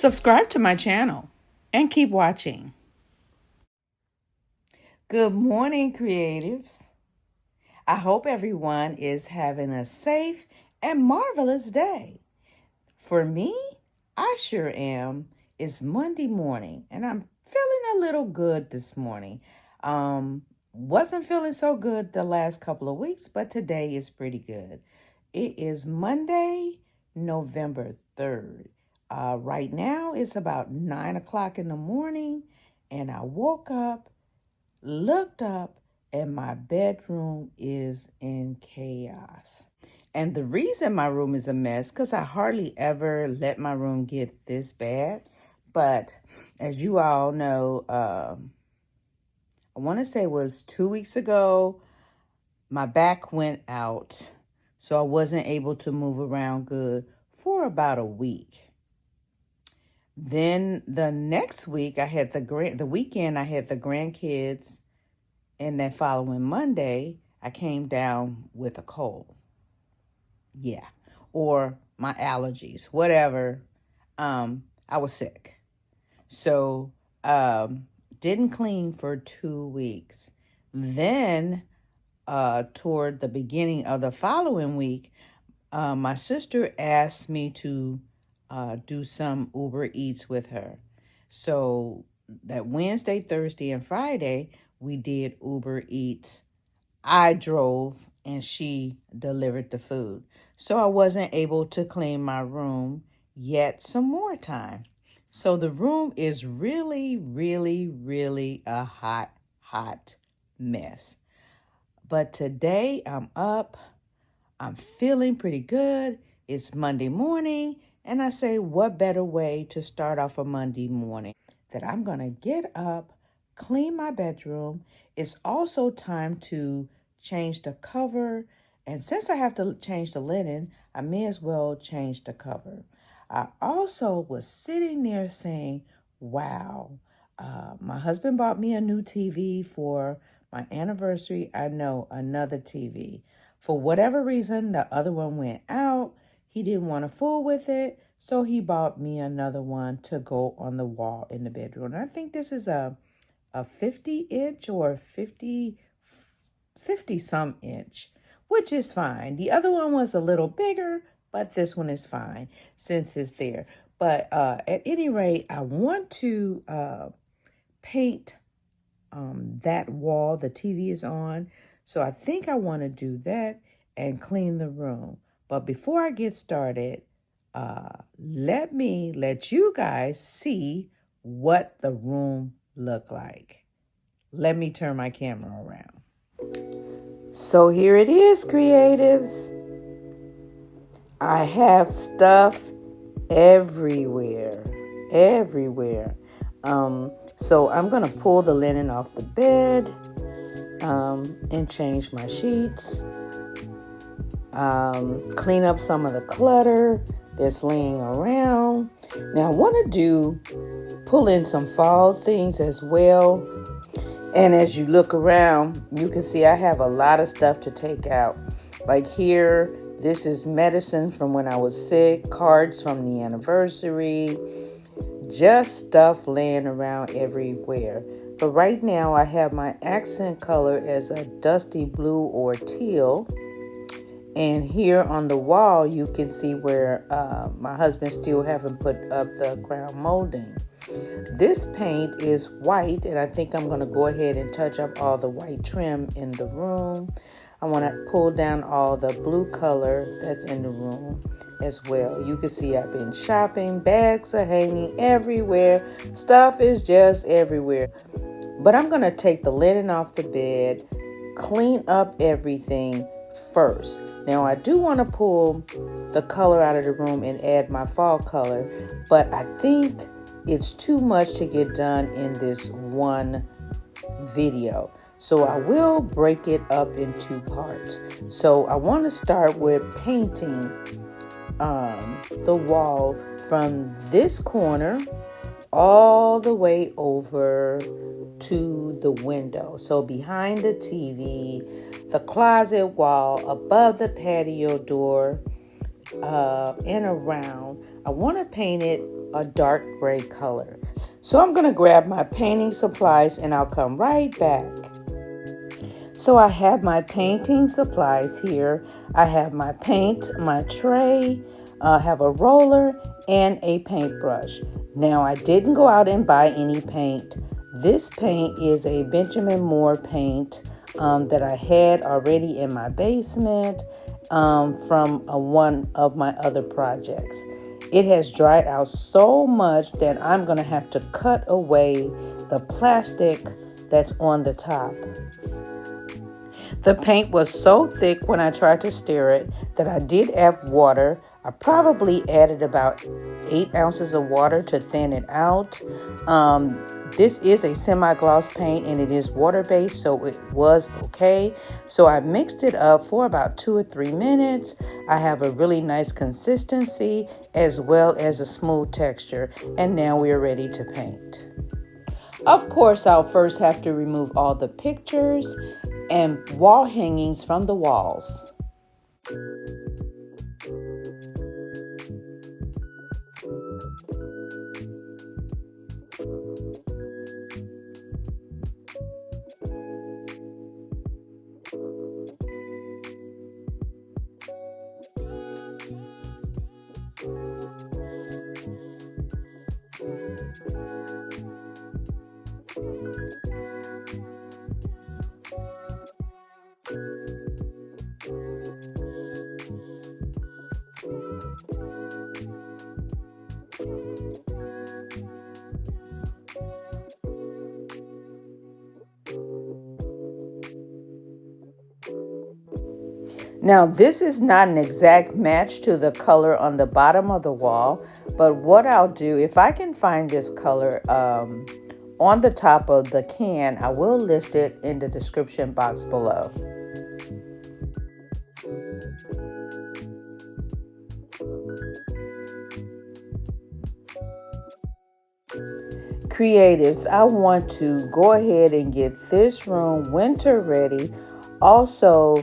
Subscribe to my channel and keep watching. Good morning, creatives. I hope everyone is having a safe and marvelous day. For me, I sure am. It's Monday morning and I'm feeling a little good this morning. Wasn't feeling so good the last couple of weeks, but today is pretty good. It is Monday, November 3rd. Right now, it's about 9 o'clock in the morning, and I woke up, looked up, and my bedroom is in chaos. And the reason my room is a mess, because I hardly ever let my room get this bad. But as you all know, I want to say it was 2 weeks ago, my back went out, so I wasn't able to move around good for about a week. Then the next week, I had the weekend, I had the grandkids, and then following Monday, I came down with a cold. Yeah, or my allergies, whatever. I was sick. So, didn't clean for 2 weeks. Then, toward the beginning of the following week, my sister asked me to do some Uber Eats with her. So that Wednesday, Thursday, and Friday, we did Uber Eats. I drove and she delivered the food. So I wasn't able to clean my room yet some more time. So the room is really, really, really a hot mess. But today I'm up. I'm feeling pretty good. It's Monday morning, and I say, what better way to start off a Monday morning that I'm going to get up, clean my bedroom. It's also time to change the cover, and since I have to change the linen, I may as well change the cover. I also was sitting there saying, wow, my husband bought me a new TV for my anniversary. I know, another TV. For whatever reason, the other one went out. He didn't want to fool with it, so he bought me another one to go on the wall in the bedroom. And I think this is a 50-inch or 50 some inch, which is fine. The other one was a little bigger, but this one is fine since it's there. But at any rate, I want to paint that wall the TV is on. So I think I want to do that and clean the room. But before I get started, let me let you guys see what the room looked like. Let me turn my camera around. So here it is, creatives. I have stuff everywhere. So I'm going to pull the linen off the bed and change my sheets. Clean up some of the clutter that's laying around. Now I want to pull in some fall things as well. And as you look around, you can see I have a lot of stuff to take out. Like here, this is medicine from when I was sick, cards from the anniversary, just stuff laying around everywhere. But right now I have my accent color as a dusty blue or teal. And here on the wall, you can see where my husband still haven't put up the ground molding. This paint is white, and I think I'm going to go ahead and touch up all the white trim in the room. I want to pull down all the blue color that's in the room as well. You can see I've been shopping. Bags are hanging everywhere. Stuff is just everywhere. But I'm going to take the linen off the bed, clean up everything first. Now, I do want to pull the color out of the room and add my fall color, but I think it's too much to get done in this one video. So I will break it up in 2 parts. So I want to start with painting the wall from this corner all the way over to the window. So behind the TV, the closet wall, above the patio door, and around. I want to paint it a dark gray color. So I'm going to grab my painting supplies and I'll come right back. So I have my painting supplies here. I have my paint, my tray, I have a roller and a paintbrush. Now I didn't go out and buy any paint. This paint is a Benjamin Moore paint that I had already in my basement from one of my other projects. It has dried out so much that I'm going to have to cut away the plastic that's on the top. The paint was so thick when I tried to stir it that I did add water. I probably added about 8 ounces of water to thin it out. This is a semi-gloss paint and it is water-based, so it was okay. So I mixed it up for about 2 or 3 minutes. I have a really nice consistency as well as a smooth texture. And now we are ready to paint. Of course, I'll first have to remove all the pictures and wall hangings from the walls. Now this is not an exact match to the color on the bottom of the wall, but what I'll do, if I can find this color on the top of the can, I will list it in the description box below. Creatives, I want to go ahead and get this room winter ready. Also,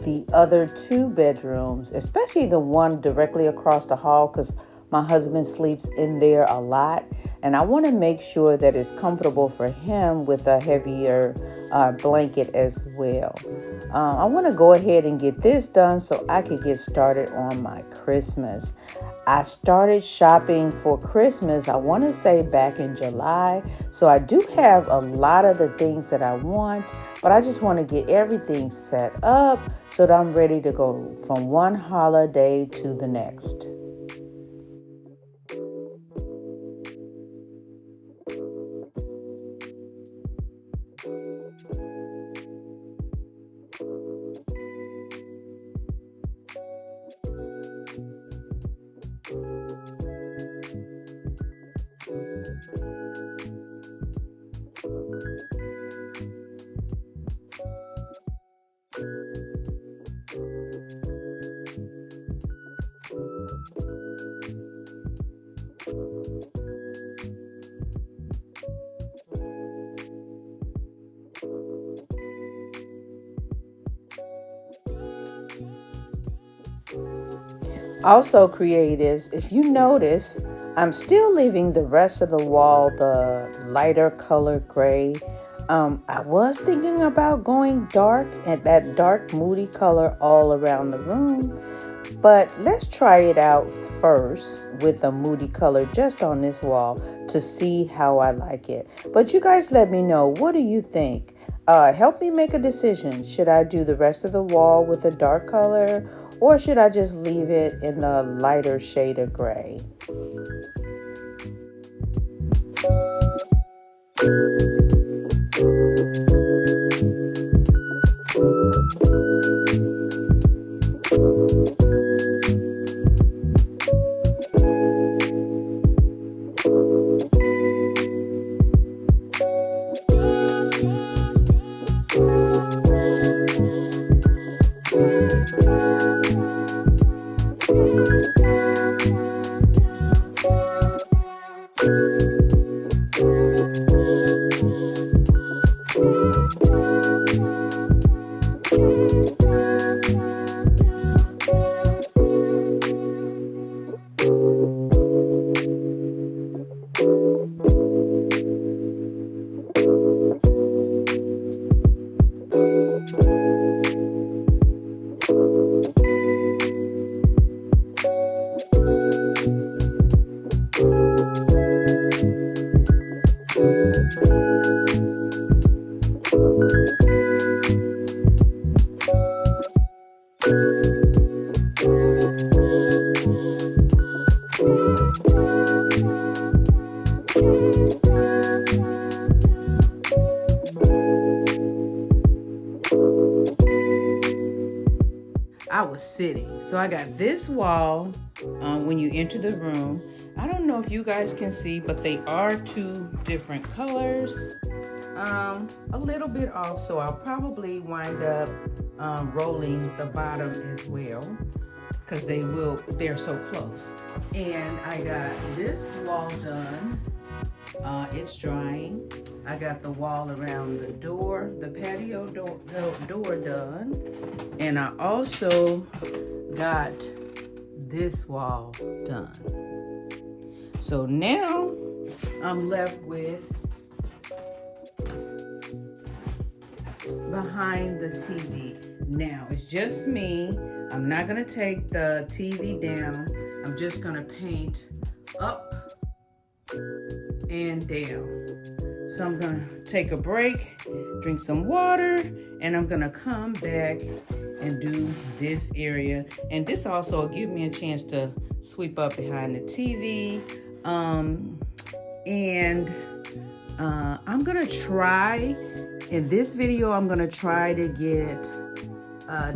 the other 2 bedrooms, especially the one directly across the hall, because my husband sleeps in there a lot. And I want to make sure that it's comfortable for him with a heavier blanket as well. I want to go ahead and get this done so I can get started on my Christmas. I started shopping for Christmas, I want to say back in July. So I do have a lot of the things that I want, but I just want to get everything set up so that I'm ready to go from one holiday to the next. Also, creatives, if you notice, I'm still leaving the rest of the wall the lighter color gray. I was thinking about going dark and that dark moody color all around the room, but let's try it out first with a moody color just on this wall to see how I like it. But you guys let me know, what do you think? Help me make a decision. Should I do the rest of the wall with a dark color, or should I just leave it in the lighter shade of gray? I was sitting. So I got this wall when you enter the room. I don't know if you guys can see, but they are two different colors. A little bit off, so I'll probably wind up rolling the bottom as well, because they're so close. And I got this wall done. It's drying. I got the wall around the door, the patio door done. And I also got this wall done. So now I'm left with behind the TV. Now it's just me. I'm not gonna take the TV down. I'm just gonna paint up and down. So I'm gonna take a break, drink some water, and I'm gonna come back and do this area. And this also will give me a chance to sweep up behind the TV. I'm gonna try, in this video, I'm gonna try to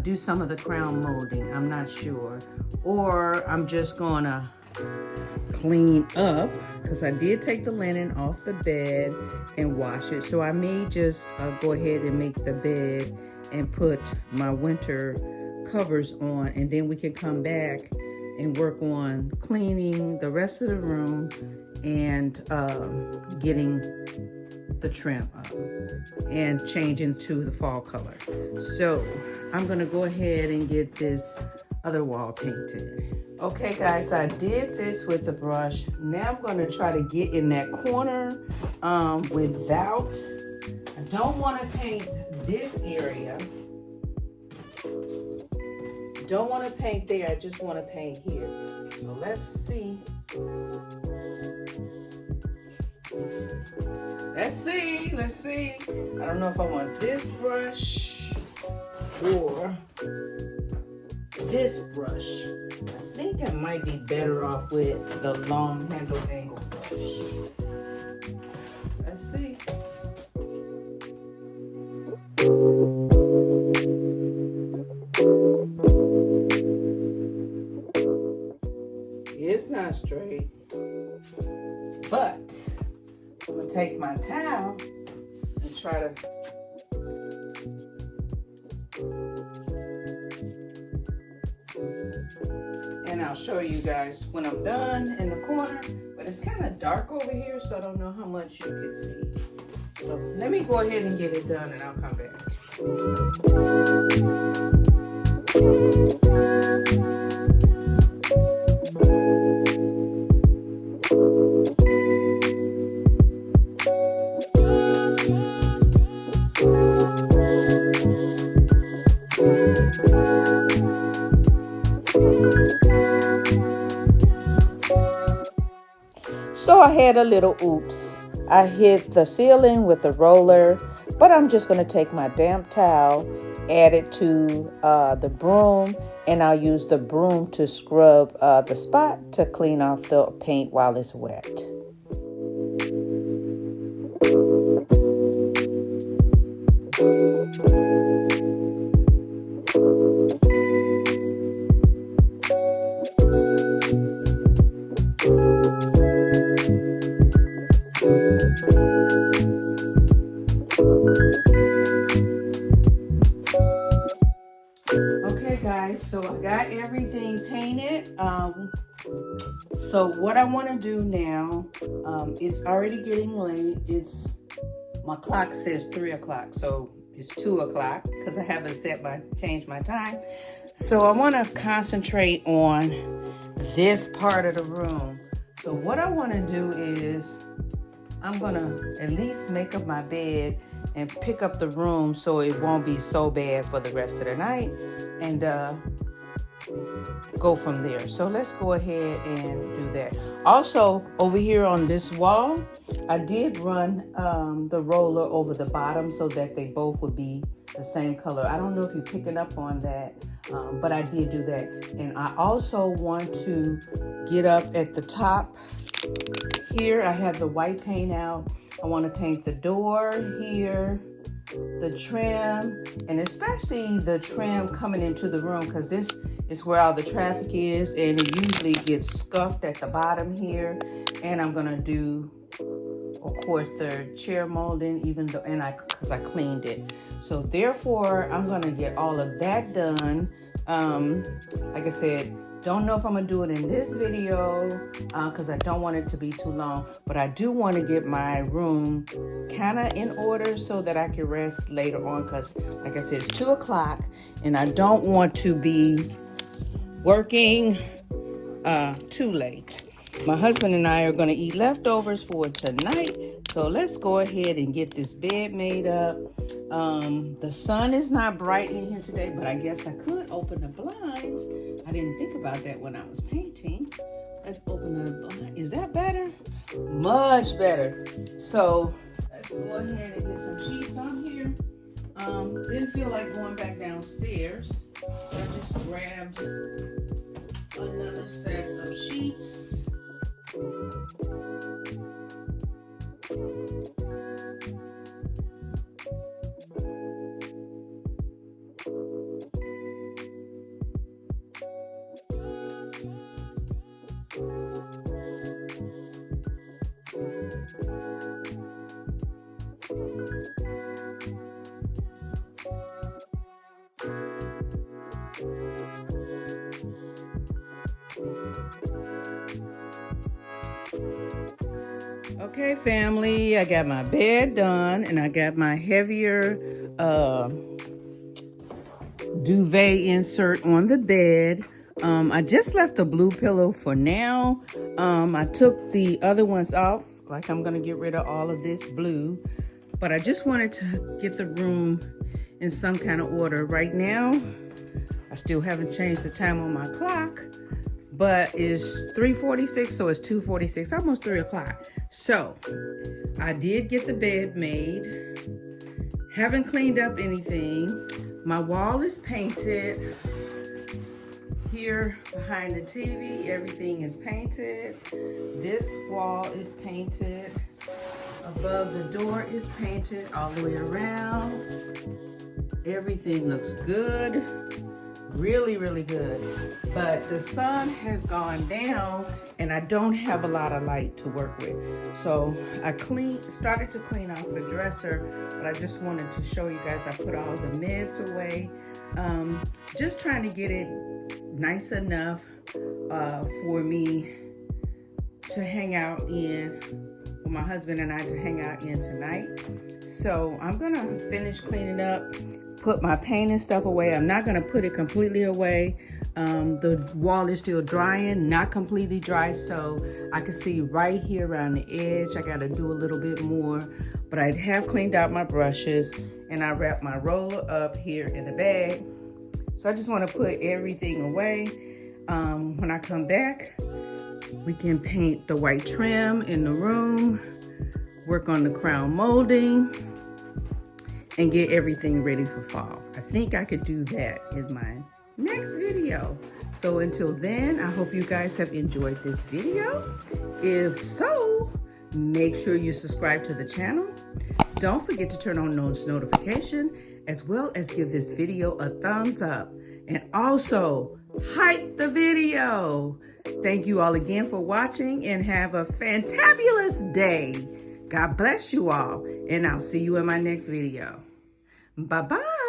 do some of the crown molding. I'm not sure. Or I'm just gonna clean up, because I did take the linen off the bed and wash it. So I may just go ahead and make the bed and put my winter covers on, and then we can come back and work on cleaning the rest of the room and getting the trim up and changing to the fall color. So I'm gonna go ahead and get this other wall painted. Okay guys, I did this with the brush. Now I'm gonna try to get in that corner without, I don't wanna paint this area. Don't wanna paint there, I just wanna paint here. So let's see. Let's see. I don't know if I want this brush or this brush. I think I might be better off with the long handle angle brush. Let's see. It's not straight, but I'm gonna take my towel and try to I'll show you guys when I'm done in the corner, but it's kind of dark over here, so I don't know how much you can see. So let me go ahead and get it done and I'll come back. So I had a little oops. I hit the ceiling with a roller, but I'm just going to take my damp towel, add it to the broom, and I'll use the broom to scrub the spot to clean off the paint while it's wet. Okay guys, so I got everything painted. So what I want to do now, it's already getting late. My clock says 3 o'clock, so it's 2 o'clock because I haven't changed my time. So I want to concentrate on this part of the room. So what I want to do is I'm going to at least make up my bed and pick up the room so it won't be so bad for the rest of the night. And go from there. So let's go ahead and do that. Also, over here on this wall, I did run the roller over the bottom so that they both would be the same color. I don't know if you're picking up on that, but I did do that. And I also want to get up at the top here. I have the white paint out. I want to paint the door here, the trim, and especially the trim coming into the room, because this is where all the traffic is, and it usually gets scuffed at the bottom here. And I'm gonna do, of course, the chair molding, even though, because I cleaned it. So therefore, I'm gonna get all of that done. Like I said, don't know if I'm gonna do it in this video because I don't want it to be too long, but I do want to get my room kind of in order so that I can rest later on, because like I said, it's 2 o'clock and I don't want to be working too late. My husband and I are going to eat leftovers for tonight, so let's go ahead and get this bed made up. The sun is not bright in here today, but I guess I could open the blinds. I didn't think about that when I was painting. Let's open the blind. Is that better? Much better. So let's go ahead and get some sheets on here. Didn't feel like going back downstairs. So I just grabbed another set of sheets. Okay, family, I got my bed done and I got my heavier duvet insert on the bed. I just left the blue pillow for now. I took the other ones off, like I'm gonna get rid of all of this blue, but I just wanted to get the room in some kind of order. Right now, I still haven't changed the time on my clock, but it's 3:46, so it's 2:46, almost 3 o'clock. So I did get the bed made. Haven't cleaned up anything. My wall is painted. Here behind the TV, everything is painted. This wall is painted. Above the door is painted all the way around. Everything looks good. Really, really good. But the sun has gone down and I don't have a lot of light to work with. So I started to clean off the dresser, but I just wanted to show you guys. I put all the meds away. Just trying to get it nice enough for me to hang out in, for my husband and I to hang out in tonight. So I'm gonna finish cleaning up, put my paint and stuff away. I'm not gonna put it completely away. The wall is still drying, not completely dry, so I can see right here around the edge. I gotta do a little bit more, but I have cleaned out my brushes and I wrapped my roller up here in the bag. So I just wanna put everything away. When I come back, we can paint the white trim in the room, work on the crown molding, and get everything ready for fall. I think I could do that in my next video. So until then, I hope you guys have enjoyed this video. If so, make sure you subscribe to the channel. Don't forget to turn on those notifications, as well as give this video a thumbs up. And also, hype the video. Thank you all again for watching and have a fantabulous day. God bless you all, and I'll see you in my next video. Bye-bye.